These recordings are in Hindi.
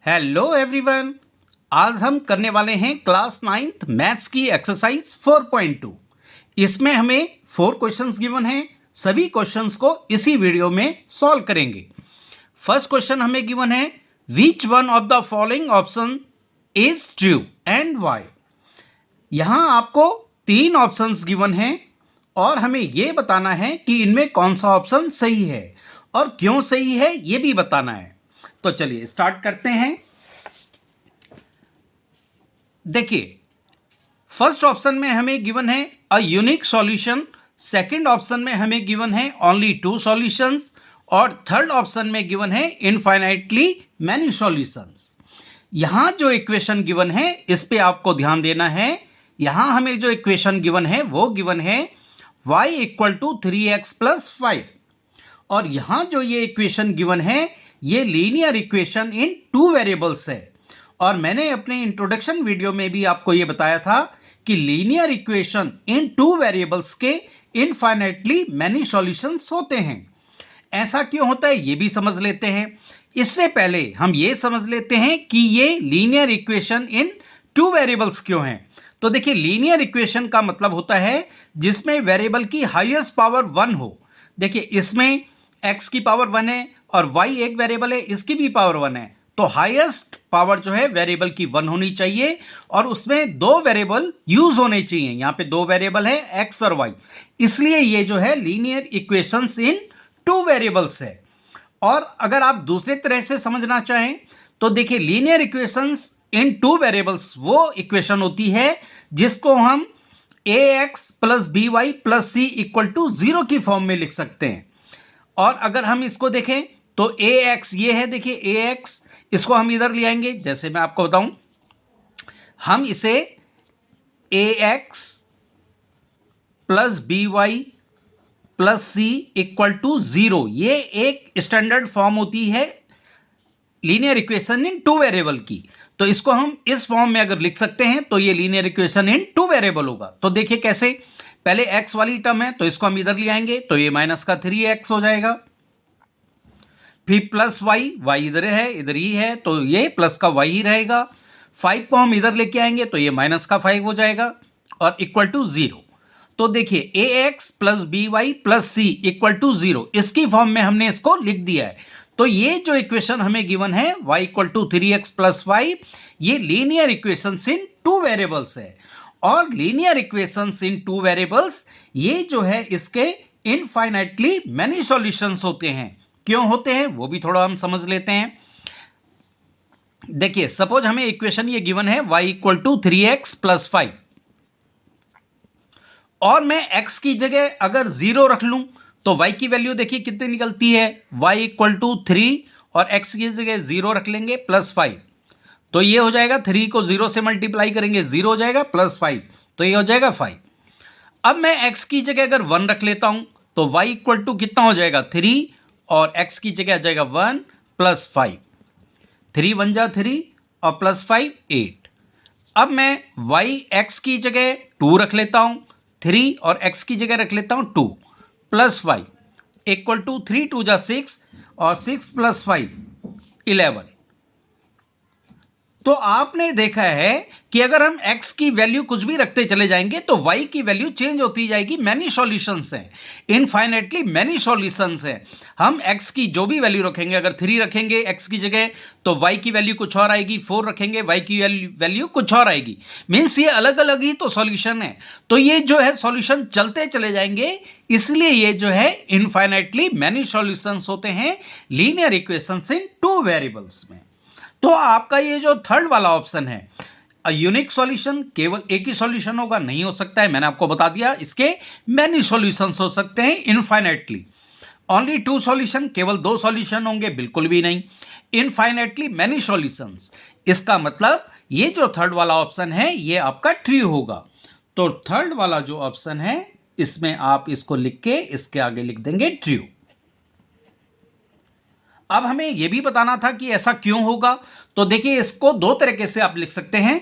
Hello everyone. आज हम करने वाले हैं क्लास 9th मैथ्स की एक्सरसाइज 4.2। इसमें हमें 4 क्वेश्चंस गिवन हैं। सभी क्वेश्चंस को इसी वीडियो में सॉल्व करेंगे। फर्स्ट क्वेश्चन हमें गिवन है which one of the following option is true and why. यहाँ आपको 3 ऑप्शंस गिवन हैं और हमें ये बताना है कि इनमें कौन सा ऑप्शन सही है और क्यों सही है ये भी बताना है। तो चलिए स्टार्ट करते हैं। देखिए, फर्स्ट ऑप्शन में हमें गिवन है a unique solution, second option में हमें गिवन है ओनली 2 सॉल्यूशंस और थर्ड ऑप्शन में गिवन है इनफाइनाइटली मैनी सॉल्यूशंस। यहां जो इक्वेशन गिवन है इस पे आपको ध्यान देना है। यहां हमें जो इक्वेशन गिवन है वो गिवन है y = 3x + 5 और यहां जो ये इक्वेशन गिवन है ये लीनियर इक्वेशन इन 2 वेरिएबल्स है। और मैंने अपने इंट्रोडक्शन वीडियो में भी आपको ये बताया था कि लीनियर इक्वेशन इन 2 वेरिएबल्स के इनफाइनाइटली मैनी सॉल्यूशंस होते हैं। ऐसा क्यों होता है ये भी समझ लेते हैं। इससे पहले हम ये समझ लेते हैं कि ये लीनियर इक्वेशन इन 2 वेरिएबल्स क्यों हैं। तो देखिए, लीनियर इक्वेशन का मतलब होता है जिसमें वेरिएबल की हाईएस्ट पावर 1 हो। देखिए, इसमें x की पावर 1 है और y एक वेरिएबल है, इसकी भी पावर 1 है। तो हाईएस्ट पावर जो है वेरिएबल की 1 होनी चाहिए और उसमें 2 वेरिएबल यूज होने चाहिए। यहाँ पे 2 वेरिएबल है x और y, इसलिए ये जो है लीनियर इक्वेशंस इन 2 वेरिएबल्स है। और अगर आप दूसरे तरह से समझना चाहें तो देखिए, लीनियर इक्वेशंस इन 2 वेरिएबल्स वो इक्वेशन होती है जिसको हम ax + by + c = 0 की फॉर्म में लिख सकते हैं। और अगर हम इसको देखें तो ax ये है, देखिए ax, इसको हम इधर ले आएंगे। जैसे मैं आपको बताऊं, हम इसे ax + by + c = 0, ये एक स्टैंडर्ड फॉर्म होती है लीनियर इक्वेशन इन 2 वेरिएबल की। तो इसको हम इस फॉर्म में अगर लिख सकते हैं तो ये लीनियर इक्वेशन इन 2 वेरिएबल होगा। तो देखिए कैसे, पहले x वाली टर्म है तो इसको हम इधर ले आएंगे तो ये -3x हो जाएगा। फिर प्लस y इधर है, इधर ही है तो ये प्लस का y ही रहेगा। 5 को हम इधर लेके आएंगे तो ये -5 हो जाएगा और = 0। तो देखिए, ax + by + c = 0, इसकी फॉर्म में हमने इसको लिख दिया है। तो ये जो इक्वेशन हमें गिवन है y = 3x + 5, ये लीनियर इक्वेशंस इन 2 वेरिएबल्स है। और लीनियर इक्वेशंस इन 2 वेरिएबल्स ये जो है इसके इनफाइनाइटली मैनी सॉल्यूशंस होते हैं। क्यों होते हैं वो भी थोड़ा हम समझ लेते हैं। देखिए, सपोज हमें इक्वेशन ये गिवन है y = 3x + 5 और मैं x की जगह अगर 0 रख लूं तो y की वैल्यू देखिए कितनी निकलती है, y = 3 और x की जगह 0 रख लेंगे +5, तो ये हो जाएगा 3 को 0 से मल्टीप्लाई करेंगे 0 हो जाएगा +5, तो ये हो जाएगा 5। अब मैं x की जगह अगर 1 रख लेता हूं तो y = कितना हो जाएगा 3 और x की जगह आ जाएगा 1 + 5, 3 1 जा 3 और +5 8। अब मैं x की जगह 2 रख लेता हूं, 3 और x की जगह रख लेता हूं 2 + 5 = 3 2 जा 6 और 6 + 5 11। तो आपने देखा है कि अगर हम x की वैल्यू कुछ भी रखते चले जाएंगे तो y की वैल्यू चेंज होती जाएगी। मैनी सॉल्यूशंस हैं, इनफाइनाइटली मैनी सॉल्यूशंस हैं। हम x की जो भी वैल्यू रखेंगे, अगर 3 रखेंगे x की जगह तो y की वैल्यू कुछ और आएगी, 4 रखेंगे y की वैल्यू कुछ और आएगी। मीन्स ये अलग अलग ही तो सॉल्यूशन है। तो ये जो है सॉल्यूशन चलते चले जाएंगे, इसलिए ये जो है इनफाइनाइटली मैनी सॉल्यूशंस होते हैं लीनियर इक्वेशंस इन 2 वेरिएबल्स में। तो आपका ये जो थर्ड वाला ऑप्शन है अ यूनिक सॉल्यूशन, केवल एक ही सॉल्यूशन होगा, नहीं हो सकता है, मैंने आपको बता दिया। इसके मैनी सॉल्यूशंस हो सकते हैं इनफाइनाइटली। ओनली 2 सॉल्यूशन, केवल 2 सॉल्यूशन होंगे, बिल्कुल भी नहीं। इनफाइनाइटली मैनी सॉल्यूशंस, इसका मतलब ये जो थर्ड वाला ऑप्शन है ये आपका ट्रू होगा। तो थर्ड वाला जो ऑप्शन है इसमें आप इसको लिख के इसके आगे लिख देंगे ट्रू। अब हमें यह भी बताना था कि ऐसा क्यों होगा। तो देखिए, इसको 2 तरीके से आप लिख सकते हैं।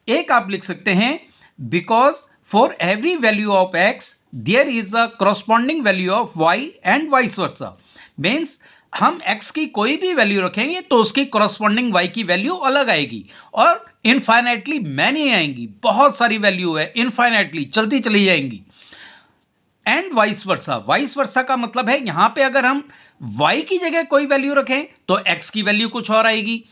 एक आप लिख सकते हैं because for every value of x there is a corresponding value of y and vice versa. Means हम x की कोई भी वैल्यू रखेंगे तो उसकी कॉरस्पॉन्डिंग y की वैल्यू अलग आएगी और इनफाइनाइटली मैनी आएंगी, बहुत सारी वैल्यू है, इनफाइनाइटली चलती चली जाएंगी। And vice versa, vice versa का मतलब है यहां पे अगर हम y की जगह कोई वैल्यू रखें तो x की वैल्यू कुछ और आएगी,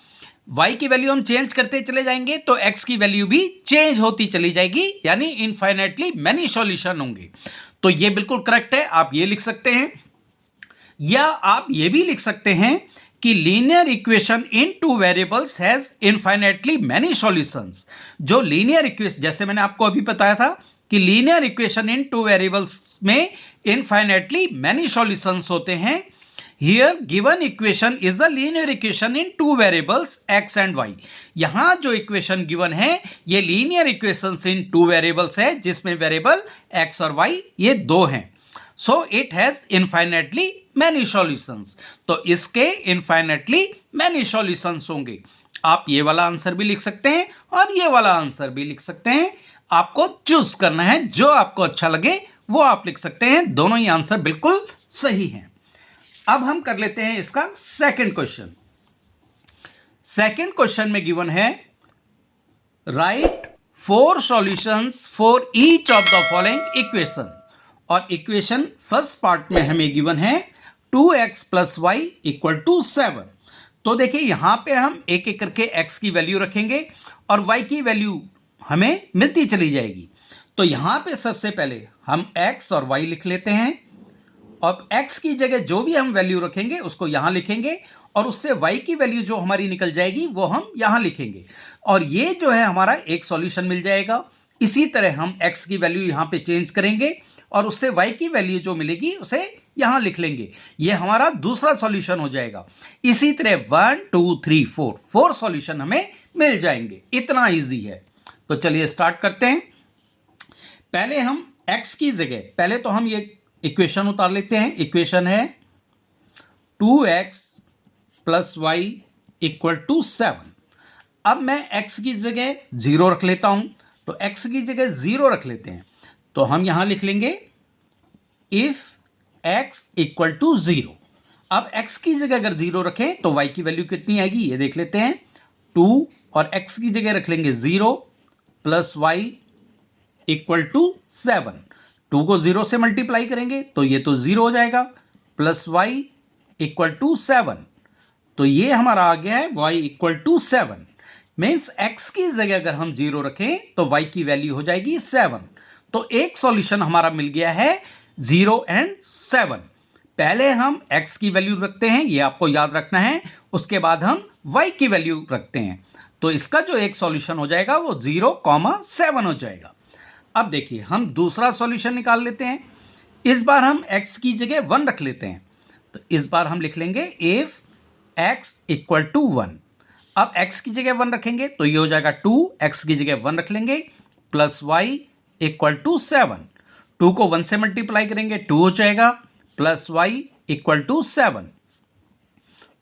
y की वैल्यू हम चेंज करते चले जाएंगे तो x की वैल्यू भी चेंज होती चली जाएगी, यानी इनफाइनाइटली मैनी सॉल्यूशन होंगे। तो ये बिल्कुल करेक्ट है, आप ये लिख सकते हैं, या आप ये भी लिख सकते हैं कि linear equation in two variables has infinitely many solutions. जो लीनियर इक्वेशन, जैसे मैंने आपको अभी बताया था कि linear equation in two variables में इनफाइनाइटली मैनी सॉल्यूशंस होते हैं। Here given equation is a linear equation in two variables x and y। यहां जो इक्वेशन गिवन है ये लीनियर इक्वेशंस इन टू वेरिएबल्स है जिसमें वेरिएबल x और y ये दो हैं। So it has infinitely many solutions, तो इसके इनफाइनाइटली मैनी सॉल्यूशंस होंगे। आप ये वाला आंसर भी लिख सकते हैं और ये वाला आंसर भी लिख सकते हैं, आपको चूज करना है, जो आपको अच्छा लगे वो आप लिख सकते हैं। दोनों ही आंसर बिल्कुल सही हैं। अब हम कर लेते हैं इसका सेकंड क्वेश्चन। सेकंड क्वेश्चन में गिवन है right 4 solutions for each of the following equation, और इक्वेशन फर्स्ट पार्ट में हमें गिवन है 2x plus Y equal to 7। तो देखिए यहां पे हम एक एक करके x की वैल्यू रखेंगे और y की वैल्यू हमें मिलती चली जाएगी। तो यहां पे सबसे पहले हम x और y लिख लेते हैं, और x की जगह जो भी हम वैल्यू रखेंगे उसको यहां लिखेंगे और उससे y की वैल्यू जो हमारी निकल जाएगी वो हम यहां लिखेंगे, और ये जो है हमारा एक सॉल्यूशन मिल जाएगा। इसी तरह हम x की वैल्यू यहां पे चेंज करेंगे और उससे y की वैल्यू जो मिलेगी उसे यहां लिख लेंगे, ये हमारा दूसरा सॉल्यूशन हो जाएगा। इसी तरह 1 2 3 4 सॉल्यूशन हमें मिल जाएंगे। इतना इजी है। तो चलिए स्टार्ट करते हैं। पहले हम x की जगह, पहले तो हम ये इक्वेशन उतार लेते हैं। इक्वेशन है 2x plus Y equal to 7। अब मैं x की जगह 0 रख लेता हूं, तो x की जगह 0 रख लेते हैं। तो हम यहां लिख लेंगे इफ x इक्वल टू 0। अब x की जगह अगर 0 रखें तो y की वैल्यू कितनी आएगी ये देख लेते हैं, 2, और x की जगह रख लेंगे 0 प्लस वाई इक्वल टू 7। 2 को 0 से मल्टीप्लाई करेंगे तो ये तो 0 हो जाएगा, प्लस वाई इक्वल टू 7। तो ये हमारा आ गया है y equal to 7। Means x की जगह अगर हम 0 रखें तो y की वैल्यू हो जाएगी 7। तो एक सॉल्यूशन हमारा मिल गया है 0 एंड 7। पहले हम x की वैल्यू रखते हैं, ये आपको याद रखना है, उसके बाद हम y की वैल्यू रखते हैं। तो इसका जो एक सॉल्यूशन हो जाएगा वो 0,7 हो जाएगा। अब देखिए हम दूसरा सॉल्यूशन निकाल लेते हैं। इस बार हम x की जगह 1 रख लेते हैं, तो इस बार हम लिख लेंगे इफ x इक्वल टू 1। अब x की जगह 1 रखेंगे तो ये हो जाएगा 2, x की जगह 1 रख लेंगे, प्लस y इक्वल टू 7। 2 को 1 से मल्टीप्लाई करेंगे 2 हो जाएगा, प्लस y इक्वल टू 7।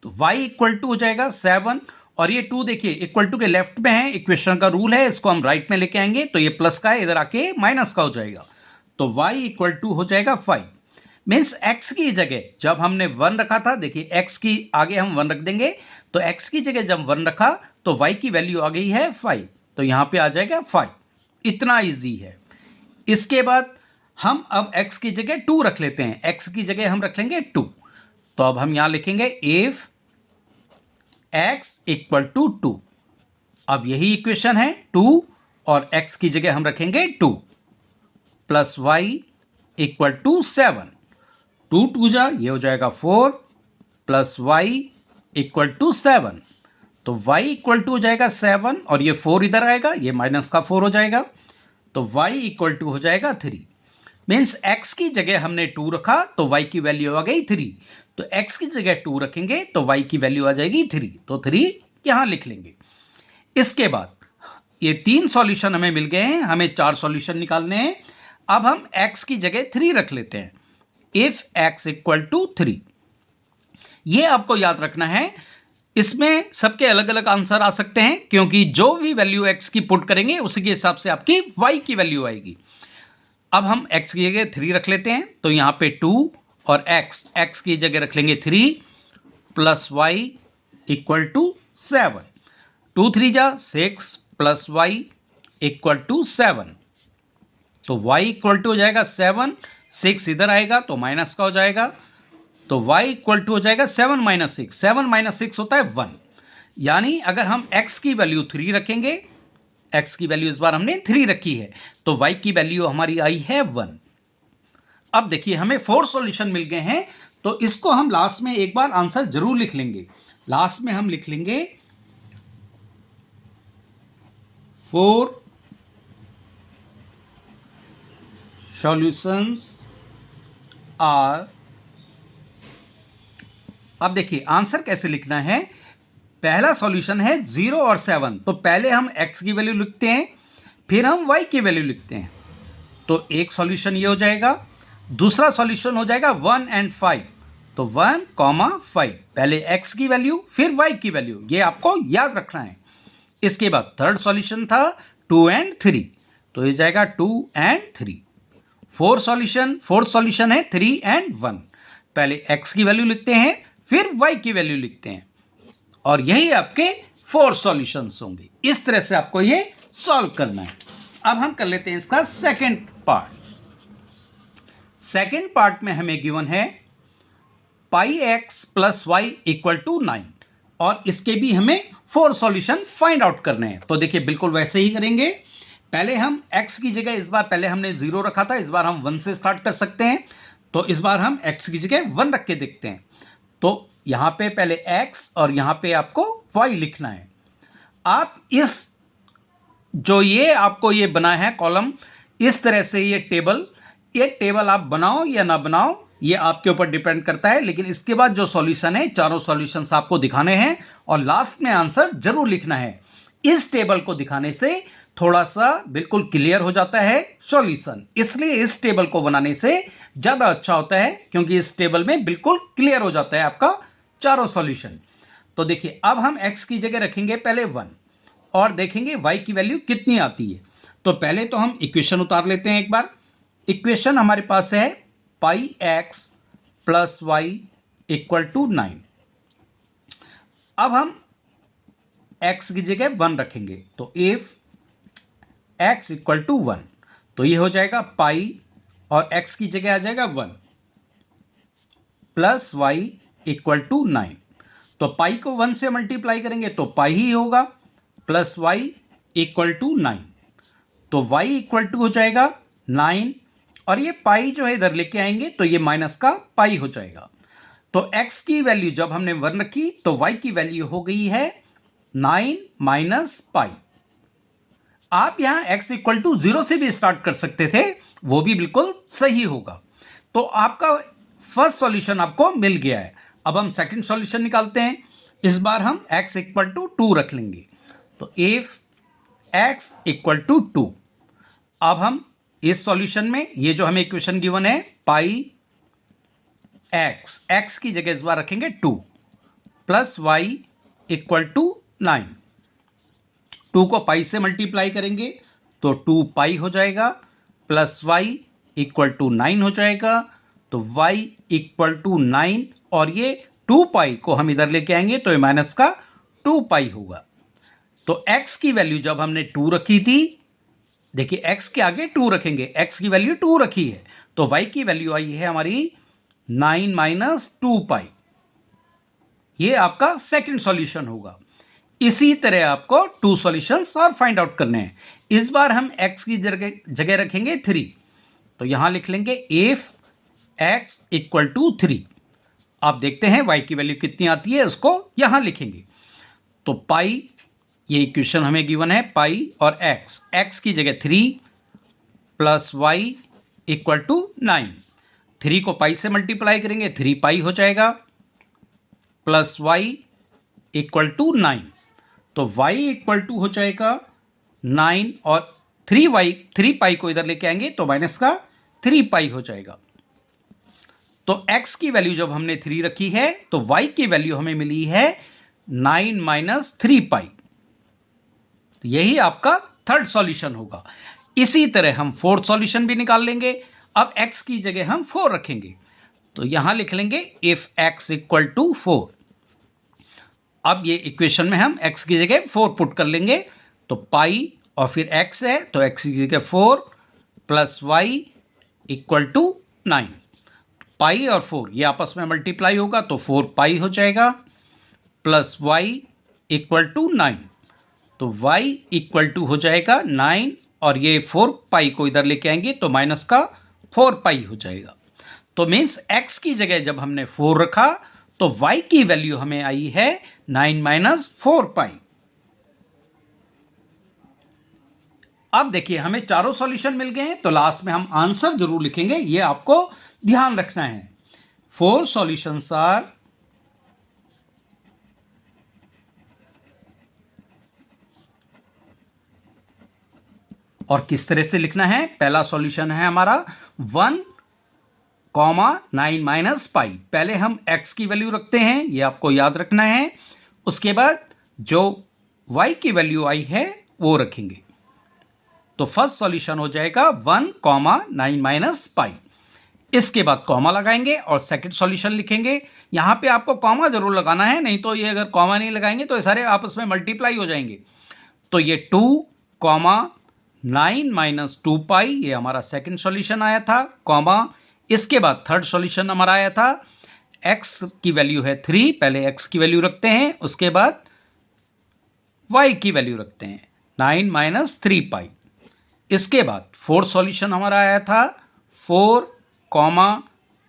तो y इक्वल टू हो जाएगा 7, और ये 2 देखिए इक्वल टू के लेफ्ट में है, इक्वेशन का रूल है, इसको हम राइट में लेके आएंगे तो ये प्लस का है, इधर आके माइनस का हो जाएगा। तो y इक्वल टू हो जाएगा 5। मीन्स x की जगह जब हमने 1 रखा था, देखिए x की आगे हम 1 रख देंगे, तो x की जगह जब 1 रखा तो y की वैल्यू आ गई है 5, तो यहां पे आ जाएगा 5। इतना इजी है। इसके बाद हम अब x की जगह 2 रख लेते हैं, x की जगह हम रख लेंगे 2। तो अब हम यहां लिखेंगे इफ x इक्वल टू 2। अब यही इक्वेशन है 2, और x की जगह हम रखेंगे 2, प्लस y इक्वल टू 7। 2 2 जा ये हो जाएगा 4, प्लस y इक्वल टू 7। तो y इक्वल टू हो जाएगा 7, और ये 4 इधर आएगा, ये माइनस का 4 हो जाएगा, तो y इक्वल टू हो जाएगा 3। मीन्स x की जगह हमने 2 रखा तो y की वैल्यू आ गई 3, तो x की जगह 2 रखेंगे तो y की वैल्यू आ जाएगी 3, तो 3 यहां लिख लेंगे। इसके बाद ये 3 सॉल्यूशन हमें मिल गए हैं, हमें 4 सॉल्यूशन निकालने हैं। अब हम x की जगह 3 रख लेते हैं, इफ x इक्वल टू 3। ये आपको याद रखना है, इसमें सबके अलग अलग आंसर आ सकते हैं, क्योंकि जो भी वैल्यू x की पुट करेंगे उसी के हिसाब से आपकी y की वैल्यू आएगी। अब हम x की जगह 3 रख लेते हैं, तो यहां पे 2 और x की जगह रख लेंगे 3, प्लस वाई इक्वल टू 7, 2 3 जा 6 प्लस वाई इक्वल टू 7, तो y इक्वल टू हो जाएगा 7, 6 इधर आएगा तो माइनस का हो जाएगा, तो y इक्वल टू हो जाएगा 7 माइनस 6, 7 माइनस 6 होता है 1। यानी अगर हम x की वैल्यू 3 रखेंगे, x की वैल्यू इस बार हमने 3 रखी है, तो y की वैल्यू हमारी आई है 1। अब देखिए हमें 4 सॉल्यूशन मिल गए हैं, तो इसको हम लास्ट में एक बार आंसर जरूर लिख लेंगे। लास्ट में हम लिख लेंगे 4 सॉल्यूशंस आर। अब देखिए आंसर कैसे लिखना है। पहला सॉल्यूशन है 0 और 7, तो पहले हम x की वैल्यू लिखते हैं, फिर हम y की वैल्यू लिखते हैं। तो एक सॉल्यूशन ये हो जाएगा। दूसरा सॉल्यूशन हो जाएगा 1 एंड 5, तो 1, 5, पहले x की वैल्यू फिर y की वैल्यू, ये आपको याद रखना है। इसके बाद थर्ड सॉल्यूशन था 2 एंड 3, तो ये जाएगा 2 एंड 3। फोर्थ सॉल्यूशन है 3 एंड 1, पहले x की वैल्यू लिखते हैं फिर y की वैल्यू लिखते हैं, और यही आपके 4 सॉल्यूशंस होंगे। इस तरह से आपको ये सॉल्व करना है। अब हम कर लेते हैं इसका सेकंड पार्ट। सेकंड पार्ट में हमें गिवन है pi X plus Y equal to 9, और इसके भी हमें 4 सॉल्यूशन फाइंड आउट करने हैं। तो देखिए बिल्कुल वैसे ही करेंगे। पहले हम x की जगह, इस बार पहले हमने 0 रखा था, इस बार हम 1 से स्टार्ट कर सकते हैं। तो इस बार हम x की जगह 1 रख के देखते हैं। तो यहाँ पे पहले x और यहाँ पे आपको y लिखना है। आप इस जो ये आपको ये बना है कॉलम, इस तरह से ये टेबल आप बनाओ या ना बनाओ, ये आपके ऊपर डिपेंड करता है। लेकिन इसके बाद जो सॉल्यूशन है, चारों सॉल्यूशंस आपको दिखाने हैं और लास्ट में आंसर जरूर लिखना है। इस टेबल को दिखाने से थोड़ा सा बिल्कुल क्लियर हो जाता है सॉल्यूशन, इसलिए इस टेबल को बनाने से ज़्यादा अच्छा होता है, क्योंकि इस टेबल में बिल्कुल क्लियर हो जाता है आपका चारों सॉल्यूशन। तो देखिए अब हम x की जगह रखेंगे पहले 1 और देखेंगे y की वैल्यू कितनी आती है। तो पहले तो हम इक्वेशन उतार लेते हैं एक बार। इक्वेशन हमारे पास है pi X plus Y equal to 9। अब हम x की जगह 1 रखेंगे, तो इफ x इक्वल टू 1, तो ये हो जाएगा पाई और x की जगह आ जाएगा 1 प्लस वाई इक्वल टू 9। तो पाई को 1 से मल्टीप्लाई करेंगे तो पाई ही होगा, प्लस वाई इक्वल टू 9, तो y इक्वल टू हो जाएगा 9, और ये पाई जो है इधर लेके आएंगे तो ये माइनस का पाई हो जाएगा। तो x की वैल्यू जब हमने 1 रखी तो y की वैल्यू हो गई है 9 माइनस पाई। आप यहां x इक्वल टू 0 से भी स्टार्ट कर सकते थे, वो भी बिल्कुल सही होगा। तो आपका फर्स्ट सॉल्यूशन आपको मिल गया है। अब हम सेकंड सॉल्यूशन निकालते हैं। इस बार हम x इक्वल टू 2 रख लेंगे, तो इफ x इक्वल टू 2, अब हम इस सॉल्यूशन में ये जो हमें इक्वेशन गिवन है पाई x की जगह इस बार रखेंगे 2 प्लस वाई इक्वल टू 9। 2 को पाई से मल्टीप्लाई करेंगे तो 2 पाई हो जाएगा, प्लस वाई इक्वल टू 9 हो जाएगा, तो y इक्वल टू 9, और ये 2 पाई को हम इधर लेके आएंगे तो ये माइनस का 2 पाई होगा। तो x की वैल्यू जब हमने 2 रखी थी, देखिए x के आगे 2 रखेंगे, x की वैल्यू 2 रखी है, तो y की वैल्यू आई है हमारी 9 माइनस 2 पाई। ये आपका सेकंड सॉल्यूशन होगा। इसी तरह आपको 2 सॉल्यूशंस और फाइंड आउट करने हैं। इस बार हम x की जगह रखेंगे 3, तो यहां लिख लेंगे इफ x इक्वल टू 3। आप देखते हैं y की वैल्यू कितनी आती है, उसको यहां लिखेंगे। तो पाई, ये इक्वेशन हमें गिवन है पाई और x की जगह 3 प्लस वाई इक्वल टू 9। 3 को पाई से मल्टीप्लाई करेंगे 3 पाई हो जाएगा, प्लस वाई इक्वल टू 9, तो y इक्वल टू हो जाएगा 9, और 3 पाई को इधर लेके आएंगे तो माइनस का 3 पाई हो जाएगा। तो x की वैल्यू जब हमने 3 रखी है तो y की वैल्यू हमें मिली है 9 माइनस 3 पाई। तो यही आपका थर्ड सॉल्यूशन होगा। इसी तरह हम फोर्थ सॉल्यूशन भी निकाल लेंगे। अब x की जगह हम 4 रखेंगे, तो यहां लिख लेंगे इफ x इक्वल टू 4। अब ये इक्वेशन में हम x की जगह 4 पुट कर लेंगे, तो पाई और फिर x है, तो x की जगह 4 प्लस वाई इक्वल टू 9। पाई और 4 ये आपस में मल्टीप्लाई होगा तो 4 पाई हो जाएगा प्लस वाई इक्वल टू 9। तो y इक्वल टू हो जाएगा 9 और ये 4 पाई को इधर लेके आएंगे तो माइनस का 4 पाई हो जाएगा। तो मीन्स x की जगह जब हमने 4 रखा तो y की वैल्यू हमें आई है 9 माइनस 4 पाई। अब देखिए हमें चारों सॉल्यूशन मिल गए हैं, तो लास्ट में हम आंसर जरूर लिखेंगे, ये आपको ध्यान रखना है। 4 सॉल्यूशंस आर और किस तरह से लिखना है। पहला सॉल्यूशन है हमारा 1 9 माइनस पाई। पहले हम x की वैल्यू रखते हैं, ये आपको याद रखना है। उसके बाद जो y की वैल्यू आई है वो रखेंगे। तो फर्स्ट सॉल्यूशन हो जाएगा 1 9 माइनस पाई। इसके बाद कॉमा लगाएंगे और सेकंड सॉल्यूशन लिखेंगे। यहां पे आपको कॉमा जरूर लगाना है, नहीं तो ये अगर कॉमा नहीं लगाएंगे तो ये सारे आपस में मल्टीप्लाई हो जाएंगे। तो ये 2 9 माइनस 2 पाई, ये हमारा सेकंड सॉल्यूशन आया था, कॉमा। इसके बाद थर्ड सॉल्यूशन हमारा आया था, x की वैल्यू है 3, पहले x की वैल्यू रखते हैं, उसके बाद y की वैल्यू रखते हैं 9 माइनस 3 पाई। इसके बाद फोर्थ सॉल्यूशन हमारा आया था 4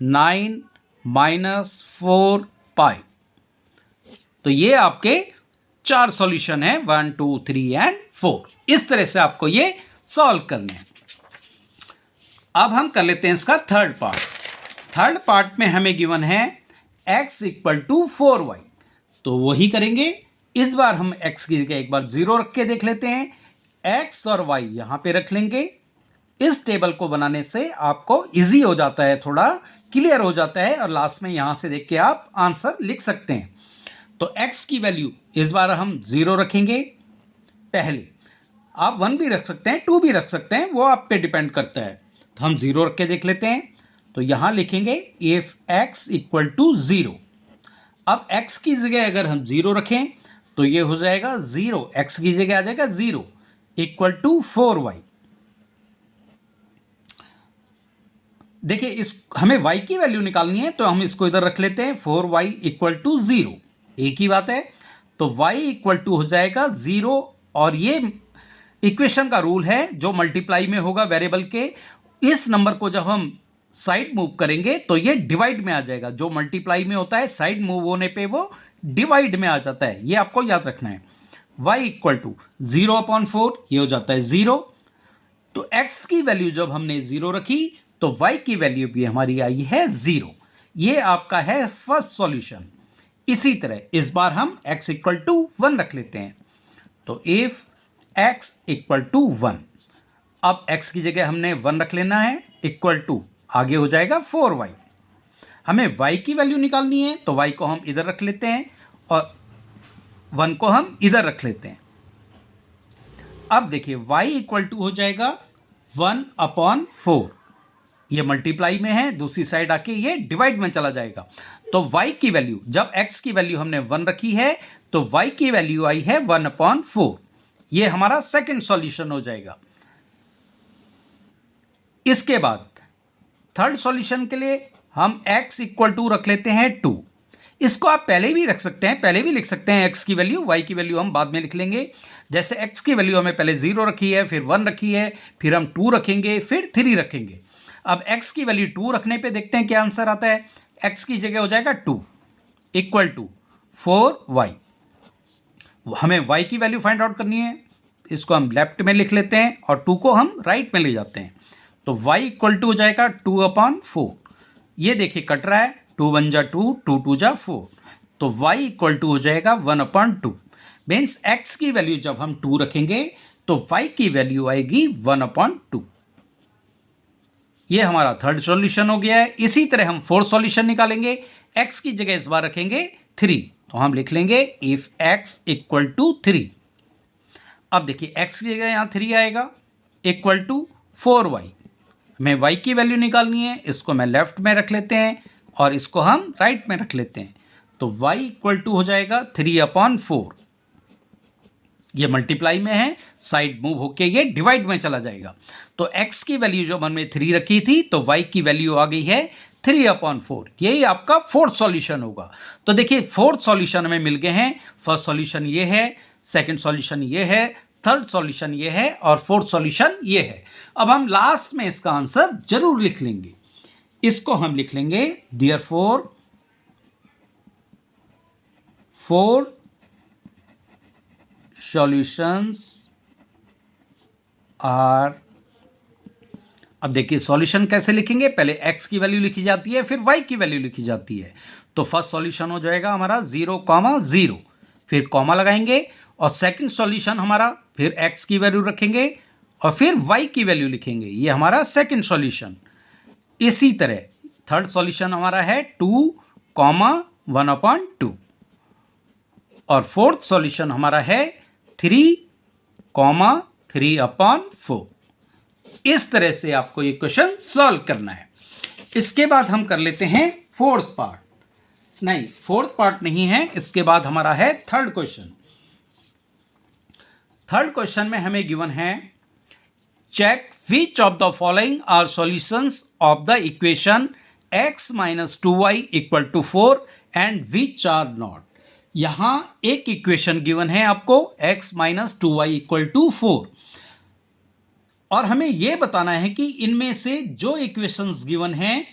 9 माइनस 4 पाई। तो ये आपके 4 सॉल्यूशन है, 1 2 3 एंड 4। इस तरह से आपको ये सॉल्व करने हैं। अब हम कर लेते हैं इसका थर्ड पार्ट। थर्ड पार्ट में हमें गिवन है x इक्वल टू 4y, तो वही करेंगे। इस बार हम x की जगह एक बार 0 रख के देख लेते हैं। x और y यहां पे रख लेंगे। इस टेबल को बनाने से आपको इजी हो जाता है, थोड़ा क्लियर हो जाता है, और लास्ट में यहां से देख के आप आंसर लिख सकते हैं। तो x की वैल्यू इस बार हम 0 रखेंगे। पहले आप 1 भी रख सकते हैं, 2 भी रख सकते हैं, वो आप पे डिपेंड करता है। तो हम 0 रख के देख लेते हैं। तो यहां लिखेंगे इफ x इक्वल टू 0। अब x की जगह अगर हम 0 रखें तो ये हो जाएगा 0, x की जगह आ जाएगा 0 इक्वल टू 4y। देखिए इस हमें y की वैल्यू निकालनी है, तो हम इसको इधर रख लेते हैं 4y इक्वल टू 0, एक ही बात है। तो y इक्वल टू हो जाएगा 0, और ये इक्वेशन का रूल है जो मल्टीप्लाई में होगा वेरिएबल के। इस नंबर को जब हम साइड मूव करेंगे तो ये डिवाइड में आ जाएगा। जो मल्टीप्लाई में होता है साइड मूव होने पे वो डिवाइड में आ जाता है, ये आपको याद रखना है। y इक्वल टू 0/4, ये हो जाता है 0। तो x की वैल्यू जब हमने 0 रखी तो y की वैल्यू भी हमारी आई है 0। ये आपका है फर्स्ट सॉल्यूशन। इसी तरह इस बार हम x इक्वल टू 1 रख लेते हैं। तो इफ x इक्वल टू 1, अब x की जगह हमने 1 रख लेना है, इक्वल टू आगे हो जाएगा 4y। हमें y की वैल्यू निकालनी है, तो y को हम इधर रख लेते हैं और 1 को हम इधर रख लेते हैं। अब देखिए y इक्वल टू हो जाएगा 1/4। ये मल्टीप्लाई में है, दूसरी साइड आके ये डिवाइड में चला जाएगा। तो y की वैल्यू, जब x की वैल्यू हमने 1 रखी है तो y की वैल्यू आई है 1/4। ये हमारा सेकंड सॉल्यूशन हो जाएगा। इसके बाद थर्ड सॉल्यूशन के लिए हम x इक्वल टू रख लेते हैं 2। इसको आप पहले भी रख सकते हैं, पहले भी लिख सकते हैं x की वैल्यू, y की वैल्यू हम बाद में लिख लेंगे। जैसे x की वैल्यू हमें पहले 0 रखी है, फिर 1 रखी है, फिर हम 2 रखेंगे, फिर 3 रखेंगे। अब x की वैल्यू 2 रखने पे देखते हैं क्या आंसर आता है। x की जगह हो जाएगा 2 इक्वल टू 4y। हमें y की वैल्यू फाइंड आउट करनी है, इसको हम लेफ्ट में लिख लेते हैं और 2 को हम राइट में ले जाते हैं। तो y इक्वल टू हो जाएगा 2/4। ये देखिए कट रहा है, 2 1 जा 2, 2 2 जा 4। तो y इक्वल टू हो जाएगा 1/2। मीन्स x की वैल्यू जब हम 2 रखेंगे तो y की वैल्यू आएगी 1/2। ये हमारा थर्ड सॉल्यूशन हो गया है। इसी तरह हम फोर्थ सॉल्यूशन निकालेंगे। x की जगह इस बार रखेंगे 3, तो हम लिख लेंगे इफ x इक्वल टू 3। अब देखिए x की जगह यहाँ 3 आएगा इक्वल टू 4y। हमें y की वैल्यू निकालनी है, इसको मैं लेफ्ट में रख लेते हैं और इसको हम राइट में रख लेते हैं। तो y इक्वल टू हो जाएगा 3/4। ये मल्टीप्लाई में है, साइड मूव होके ये डिवाइड में चला जाएगा। तो x की वैल्यू जो हमने 3 रखी थी, तो y की वैल्यू आ गई है 3/4। यही आपका फोर्थ सॉल्यूशन होगा। तो देखिए फोर्थ सॉल्यूशन हमें मिल गए हैं। फर्स्ट सॉल्यूशन ये है, सेकंड सॉल्यूशन ये है, थर्ड सॉल्यूशन ये है और फोर्थ सॉल्यूशन ये है। अब हम लास्ट में इसका आंसर जरूर लिख लेंगे। इसको हम लिख लेंगे देयरफॉर 4 सॉल्यूशंस आर। अब देखिए सॉल्यूशन कैसे लिखेंगे, पहले x की वैल्यू लिखी जाती है, फिर y की वैल्यू लिखी जाती है। तो फर्स्ट सॉल्यूशन हो जाएगा हमारा 0,0, फिर कॉमा लगाएंगे, और सेकंड सॉल्यूशन हमारा फिर x की वैल्यू रखेंगे और फिर y की वैल्यू लिखेंगे। ये हमारा सेकंड सॉल्यूशन। इसी तरह थर्ड सॉल्यूशन हमारा है 2,1/2 और फोर्थ सॉल्यूशन हमारा है 3,3/4। इस तरह से आपको ये क्वेश्चन सॉल्व करना है। इसके बाद हम कर लेते हैं फोर्थ पार्ट। नहीं, फोर्थ पार्ट नहीं है, इसके बाद हमारा है थर्ड क्वेश्चन। थर्ड क्वेश्चन में हमें गिवन है check which of the following are solutions of the equation x - 2y = 4 and which are not. यहां एक इक्वेशन गिवन है आपको x - 2y = 4 और हमें यह बताना है कि इनमें से जो इक्वेशंस गिवन हैं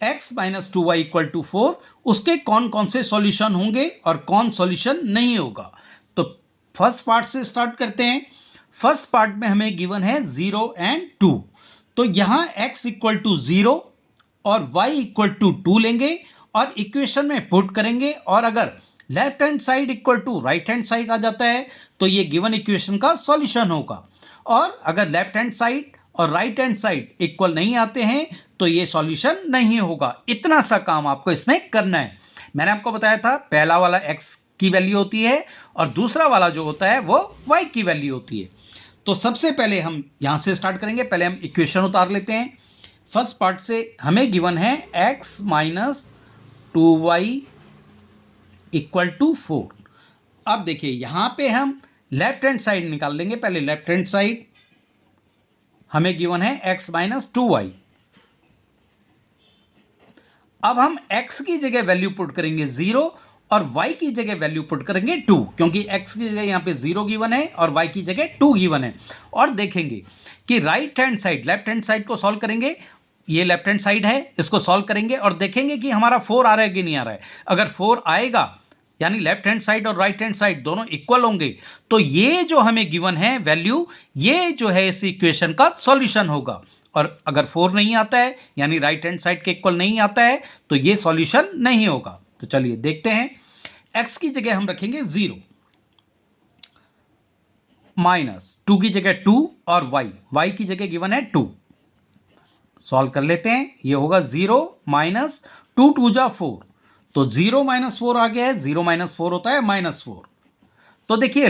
x - 2y = 4 उसके कौन कौन से सॉल्यूशन होंगे और कौन सॉल्यूशन नहीं होगा। तो फर्स्ट पार्ट से स्टार्ट करते हैं। फर्स्ट पार्ट में हमें गिवन है 0 और 2। तो यहां x = 0 और y = 2 लेंगे और इक्वेशन में पुट करेंगे, और अगर left hand side equal to right hand side आ जाता है तो ये गिवन इक्वेशन का सॉल्यूशन होगा। और अगर लेफ्ट हैंड साइड और राइट हैंड साइड इक्वल नहीं आते हैं तो ये सॉल्यूशन नहीं होगा। इतना सा काम आपको इसमें करना है। मैंने आपको बताया था पहला वाला x की वैल्यू होती है और दूसरा वाला जो होता है वो y की वैल्यू होती है। तो सबसे पहले हम यहां से स्टार्ट करेंगे। पहले हम इक्वेशन उतार लेते हैं। फर्स्ट पार्ट से हमें गिवन है x - 2y = 4। अब देखिए यहां पे हम लेफ्ट हैंड साइड निकाल लेंगे। पहले लेफ्ट हैंड साइड हमें गिवन है x - 2y। अब हम x की जगह वैल्यू पुट करेंगे 0 और y की जगह वैल्यू पुट करेंगे 2, क्योंकि x की जगह यहां पे 0 गिवन है और y की जगह 2 गिवन है। और देखेंगे कि right hand side left hand side को सॉल्व करेंगे। ये लेफ्ट हैंड साइड है, इसको सॉल्व करेंगे और देखेंगे कि हमारा 4 आ रहा है कि नहीं आ रहा है। अगर 4 आएगा यानी लेफ्ट हैंड साइड और राइट हैंड साइड दोनों इक्वल होंगे तो ये जो हमें गिवन है वैल्यू, ये जो है इस इक्वेशन का सॉल्यूशन होगा। और अगर 4 नहीं आता है यानी राइट हैंड साइड के इक्वल नहीं आता है तो ये सॉल्यूशन नहीं होगा। तो चलिए देखते हैं। x की जगह हम रखेंगे 0, -2 की जगह 2 और y की जगह गिवन है 2। सॉल्व कर लेते हैं। ये होगा 0 - 2 2 जा 4, तो 0 - 4 आ गया है। 0 - 4 होता है -4। तो देखिए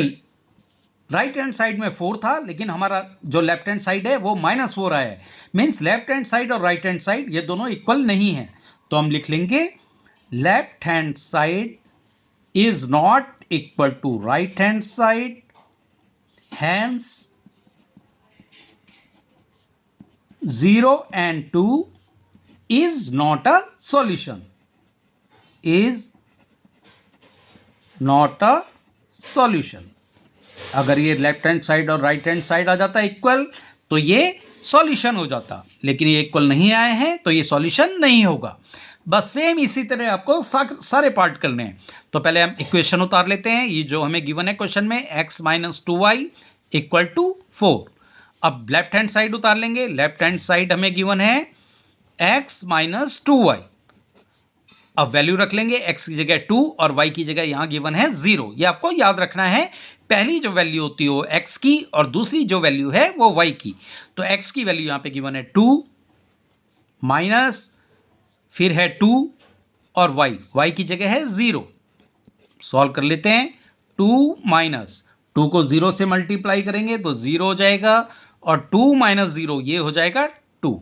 राइट हैंड साइड में 4 था लेकिन हमारा जो लेफ्ट हैंड साइड है वो -4 आया है। मीन्स लेफ्ट हैंड साइड और राइट हैंड साइड ये दोनों इक्वल नहीं है। तो हम लिख लेंगे left hand side is not equal to right hand side, hence 0 and 2 is not a solution, is not a solution। अगर ये लेफ्ट हैंड साइड और राइट हैंड साइड आ जाता इक्वल तो ये सॉल्यूशन हो जाता, लेकिन ये इक्वल नहीं आए हैं तो ये सॉल्यूशन नहीं होगा। बस सेम इसी तरह आपको सारे पार्ट करने हैं। तो पहले हम इक्वेशन उतार लेते हैं। ये जो हमें गिवन है क्वेश्चन में x - 2y = 4। अब लेफ्ट हैंड साइड उतार लेंगे। लेफ्ट हैंड साइड हमें गिवन है x - 2y। अब वैल्यू रख लेंगे, x की जगह 2 और y की जगह यहां गिवन है 0। ये आपको याद रखना है। पहली जो वैल्यू होती है वो x की और दूसरी जो वैल्यू है वो y की। तो x की वैल्यू यहां पे गिवन है 2 माइनस फिर है 2 और y की जगह है 0। सॉल्व कर लेते हैं। 2 माइनस 2 को 0 से मल्टीप्लाई करेंगे तो 0 हो जाएगा और 2 - 0 ये हो जाएगा 2।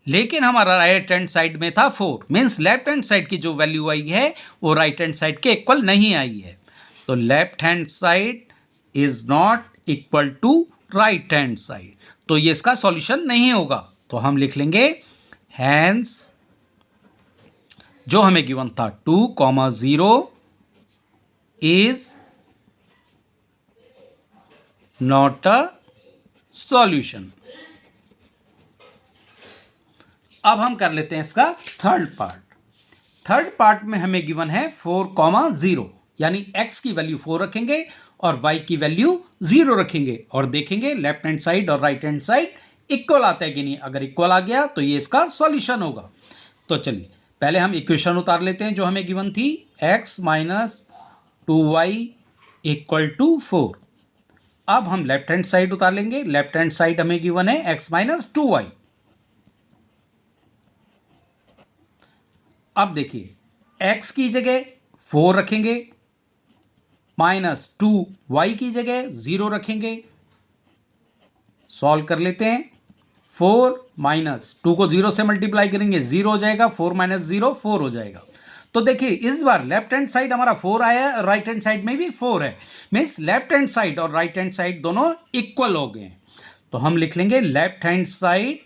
लेकिन हमारा राइट हैंड साइड में था 4, मीन्स लेफ्ट हैंड साइड की जो वैल्यू आई है वो राइट हैंड साइड के इक्वल नहीं आई है। तो left hand side is not equal to right hand side, तो ये इसका सॉल्यूशन नहीं होगा। तो हम लिख लेंगे हैंस जो हमें गिवन था 2,0 इज नॉट अ सॉल्यूशन। अब हम कर लेते हैं इसका थर्ड पार्ट। थर्ड पार्ट में हमें गिवन है 4,0, यानी x की वैल्यू 4 रखेंगे और y की वैल्यू 0 रखेंगे और देखेंगे लेफ्ट हैंड साइड और राइट हैंड साइड इक्वल आता है कि नहीं। अगर इक्वल आ गया तो ये इसका सॉल्यूशन होगा। तो चलिए पहले हम इक्वेशन उतार लेते हैं जो हमें गिवन थी, x minus 2y equal to 4। अब हम लेफ्ट हैंड साइड उतार लेंगे। लेफ्ट हैंड साइड हमें गिवन है x माइनस 2y। अब देखिए x की जगह 4 रखेंगे, माइनस 2y की जगह 0 रखेंगे। सॉल्व कर लेते हैं। 4 माइनस 2 को 0 से मल्टीप्लाई करेंगे 0 हो जाएगा, 4 माइनस 0 4 हो जाएगा। तो देखिए इस बार लेफ्ट हैंड साइड हमारा 4 आया है, राइट हैंड साइड में भी 4 है, मीन्स लेफ्ट हैंड साइड और राइट हैंड साइड दोनों इक्वल हो गए हैं। तो हम लिख लेंगे left hand side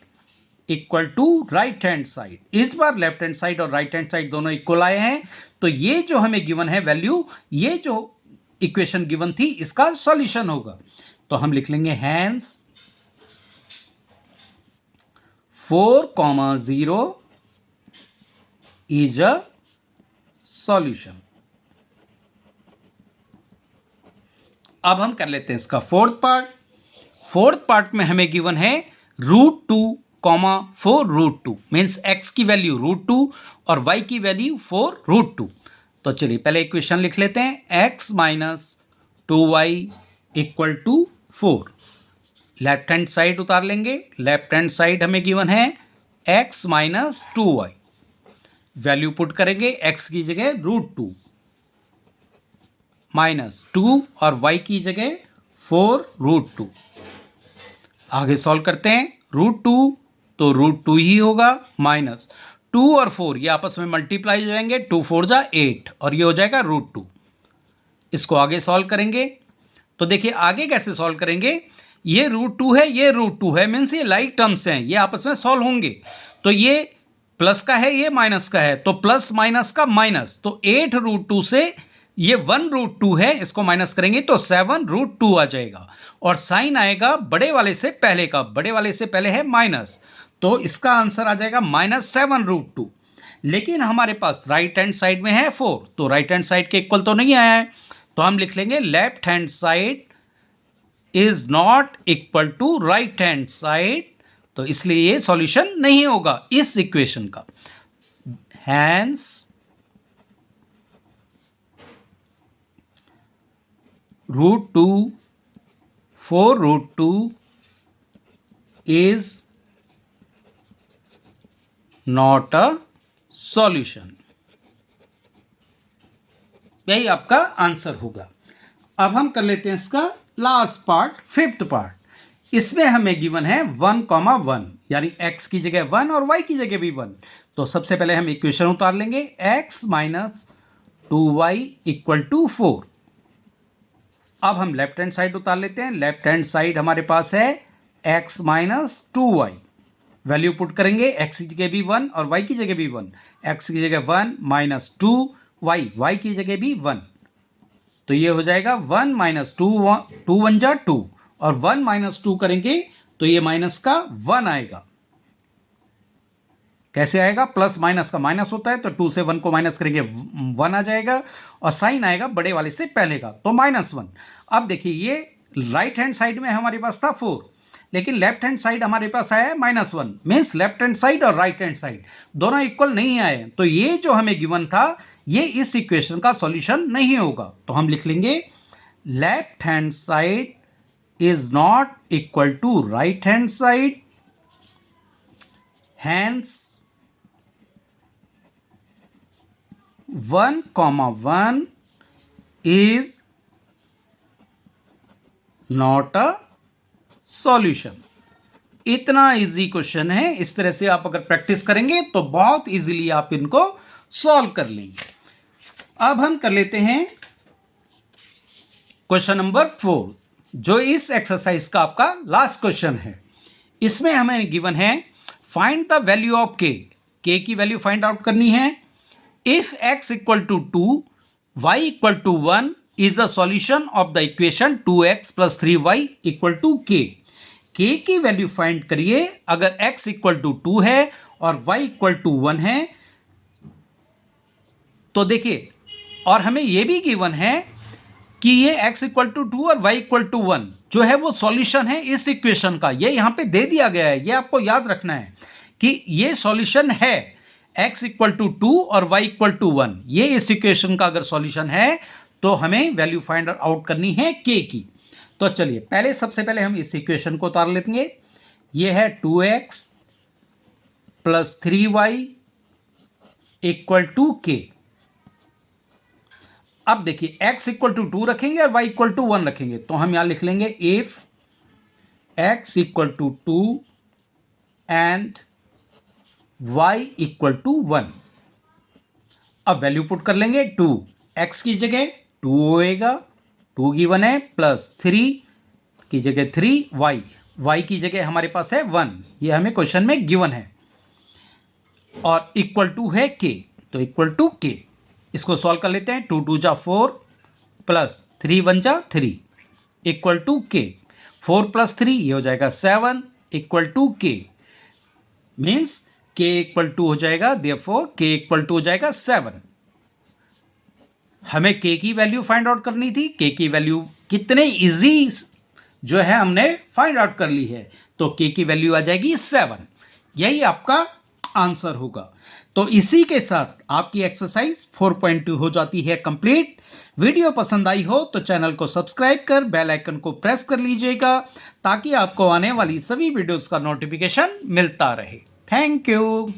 equal to right hand side. इस बार लेफ्ट हैंड साइड और राइट हैंड साइड दोनों इक्वल आए हैं, तो ये जो हमें गिवन है वैल्यू, ये जो इक्वेशन गिवन थी इसका सॉल्यूशन होगा। तो हम लिख लेंगे हैंस 4,0 इज अ सॉल्यूशन। अब हम कर लेते हैं इसका फोर्थ पार्ट। फोर्थ पार्ट में हमें गिवन है √2,4√2, मीन्स x की वैल्यू √2 और y की वैल्यू 4√2। तो चलिए पहले इक्वेशन लिख लेते हैं, x minus 2y equal to 4। Left hand side उतार लेंगे। लेफ्ट हैंड साइड हमें गिवन है x minus 2y, value put करेंगे x की जगह √2 माइनस 2 और y की जगह 4√2। आगे सॉल्व करते हैं। √2 तो √2 ही होगा, माइनस 2 और 4 ये आपस में मल्टीप्लाई हो जाएंगे, 2 4 जा 8 और ये हो जाएगा √2। इसको आगे सॉल्व करेंगे। तो देखिए आगे कैसे सॉल्व करेंगे, ये √2 है, ये √2 है, मीन्स ये लाइक टर्म्स हैं, ये आपस में सॉल्व होंगे। तो ये प्लस का है, ये माइनस का है, तो प्लस माइनस का माइनस, तो 8√2 से ये 1√2 है, इसको माइनस करेंगे तो 7√2 आ जाएगा और साइन आएगा बड़े वाले से पहले का, बड़े वाले से पहले है माइनस, तो इसका आंसर आ जाएगा -7√2। लेकिन हमारे पास राइट हैंड साइड में है 4, तो राइट हैंड साइड के इक्वल तो नहीं आया है, तो हम लिख लेंगे left hand side is not equal to right hand side, तो इसलिए ये सॉल्यूशन नहीं होगा इस इक्वेशन का। Hence √2 4√2 is not a solution। यही आपका आंसर होगा। अब हम कर लेते हैं इसका लास्ट पार्ट, फिफ्थ पार्ट। इसमें हमें गिवन है 1,1, यानी x की जगह 1 और y की जगह भी 1। तो सबसे पहले हम इक्वेशन उतार लेंगे, x minus 2y equal to 4। अब हम लेफ्ट हैंड साइड उतार लेते हैं। लेफ्ट हैंड साइड हमारे पास है x minus 2y, value put करेंगे, x की जगह भी 1 और y की जगह भी 1, x की जगह 1 माइनस 2y, y की जगह भी 1, तो ये हो जाएगा 1 माइनस 2, 2 1 जा 2 और 1 माइनस 2 करेंगे तो ये माइनस का 1 आएगा। कैसे आएगा, प्लस माइनस का माइनस होता है, तो 2 से 1 को माइनस करेंगे 1 आ जाएगा और साइन आएगा बड़े वाले से पहले का, तो -1। अब देखिए ये राइट हैंड साइड में हमारे पास था 4, लेकिन लेफ्ट हैंड साइड हमारे पास आया है -1, मीन्स लेफ्ट हैंड साइड और राइट हैंड साइड दोनों इक्वल नहीं आए, तो ये जो हमें गिवन था ये इस इक्वेशन का सॉल्यूशन नहीं होगा। तो हम लिख लेंगे left hand side is not equal to right hand side, hence 1,1 is not a solution। इतना इजी क्वेश्चन है, इस तरह से आप अगर प्रैक्टिस करेंगे तो बहुत इजीली आप इनको सॉल्व कर लेंगे। अब हम कर लेते हैं क्वेश्चन नंबर 4, जो इस एक्सरसाइज का आपका लास्ट क्वेश्चन है। इसमें हमें गिवन है फाइंड द वैल्यू ऑफ के की वैल्यू फाइंड आउट करनी है। If x equal to 2 y equal to 1 is the solution of the equation 2x plus 3y equal to k की वैल्यू फाइंड करिए अगर x इक्वल टू 2 है और y इक्वल टू 1 है। तो देखिए, और हमें यह भी गिवन है कि ये x इक्वल टू 2 और y इक्वल टू 1 जो है वो सॉल्यूशन है इस इक्वेशन का। ये यहां पे दे दिया गया है, ये आपको याद रखना है कि ये सॉल्यूशन है x इक्वल टू 2 और y इक्वल टू 1। ये इस इक्वेशन का अगर सॉल्यूशन है तो हमें वैल्यू फाइंड आउट करनी है k की। तो चलिए पहले सबसे पहले हम इस इक्वेशन को उतार लेंगे। ये है 2x plus 3y equal to k। अब देखिए x इक्वल टू 2 रखेंगे और y इक्वल टू 1 रखेंगे, तो हम यहां लिख लेंगे if x equal to 2 and y equal to 1। अब वैल्यू पुट कर लेंगे 2, x की जगह 2 होएगा, 2 गिवन है, प्लस 3 की जगह 3, y की जगह हमारे पास है 1, ये हमें क्वेश्चन में गिवन है, और इक्वल टू है k, तो इक्वल टू k। इसको सॉल्व कर लेते हैं। 2 2 जा 4 प्लस 3 1 जा 3 इक्वल टू k। 4 प्लस 3 ये हो जाएगा 7 equal to k, means k equal to हो जाएगा, देयरफॉर k इक्वल टू हो जाएगा 7। हमें k की वैल्यू फाइंड आउट करनी थी। k की वैल्यू कितने इजी जो है हमने फाइंड आउट कर ली है, तो k की वैल्यू आ जाएगी 7। यही आपका आंसर होगा। तो इसी के साथ आपकी एक्सरसाइज 4.2 हो जाती है कंप्लीट। वीडियो पसंद आई हो तो चैनल को सब्सक्राइब कर बेल आइकन को प्रेस कर लीजिएगा ताकि आपको आने वाली सभी वीडियोस का नोटिफिकेशन मिलता रहे। Thank you.